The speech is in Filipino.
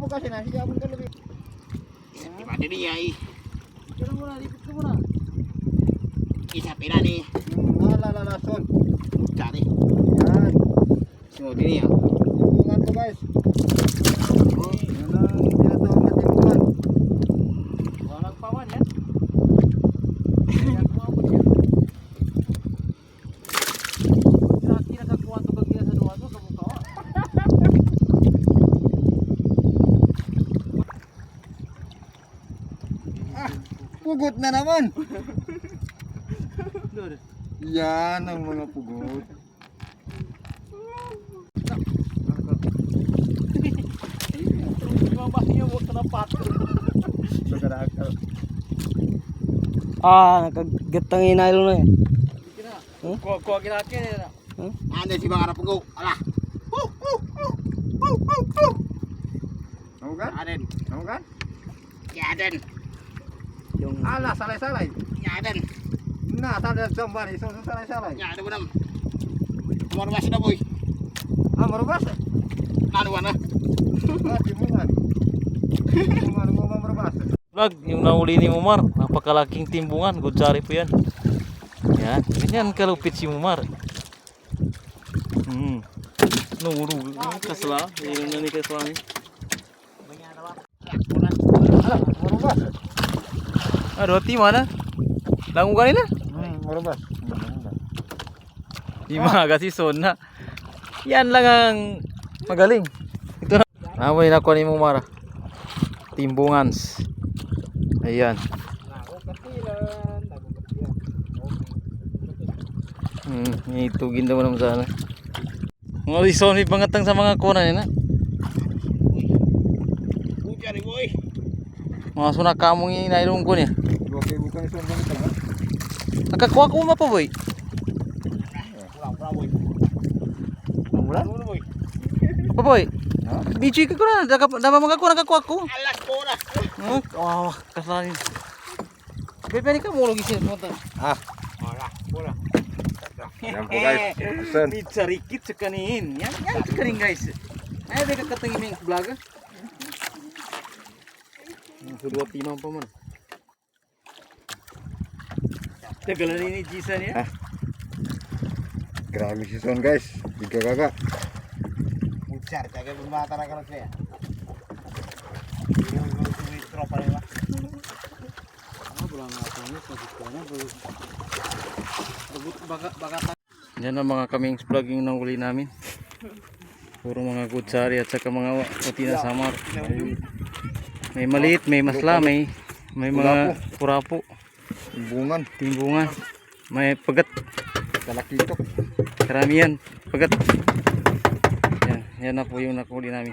po kasi na, sige abang kalabi. Di ba din niya eh. Kaya muna, lipit ko muna. Isa pila ni. Son. Cari. Yan. So din niya. Timbungan to guys. Yan ang tinatawag na timbungan. Walang pawan yan. Yan po ako yan. Kinakakuha to kag kinasaduha to, kamukha. Pugot na naman. Yan ang mga pugot. Nakagatang inalo na eh. Kuha kinakin na. Anda si bang arap ko. Alah. Naugan? Aden. Naugan? Ya Aden. Yung Ala, salay-salay. Ya Aden. Nah, tanda jamban iso salay-salay. Ya ada benam. Umar masih na boy. Ah, marubas. Nanu na. Ah, timbungan. Timbungan mo marubas. Vlog, yung nahuli ni Mumar, napakalaking timbungan, gutsari po yan. Yan, ganyan kalupit si Mumar. Nahulog, kasla, yun na ni kasla ni. Ala, marubas. Roti mana? Langung kanina? Marubas. Di kasi na. Yan lang ang magaling. Ito na. Namoy na ko ni Mumar. Timbungans. Ayan. Itugin daw naman sana. Mga lison, may pangatang sa mga kunan yan ha. Cari boy. Mga sunak kamong yung inailong ko niya. Okay, bukan iso ng tanga. Nakakuha ko pa boy. Pura boy. Namulan? boy. Apa boy? Bici ka ko na. Dama nakakuha ko. Alas pura. Wah, kasalanin. Bebe ka mo lagi sini montan. Ah, Alah pura. yan po guys. Asan? Sarikit sa kanin. Yan sa kanin guys. Ay, beka katangin yung vlog. Kedua timang pa man. Tagalan ini Jisan ya. Grabe si Son guys. Tiga kakak. Bucar jaga berbata na karon saya. Tropa ni ba? Yan ang mga kaming vlog yung nahuli namin. Puro mga kutsari at saka mga uti na samar. May maliit, may masla, may mga purapo, Timbungan. may pagat, Kalakitok. karamihan, pagat. Yan na po yung nakuli namin.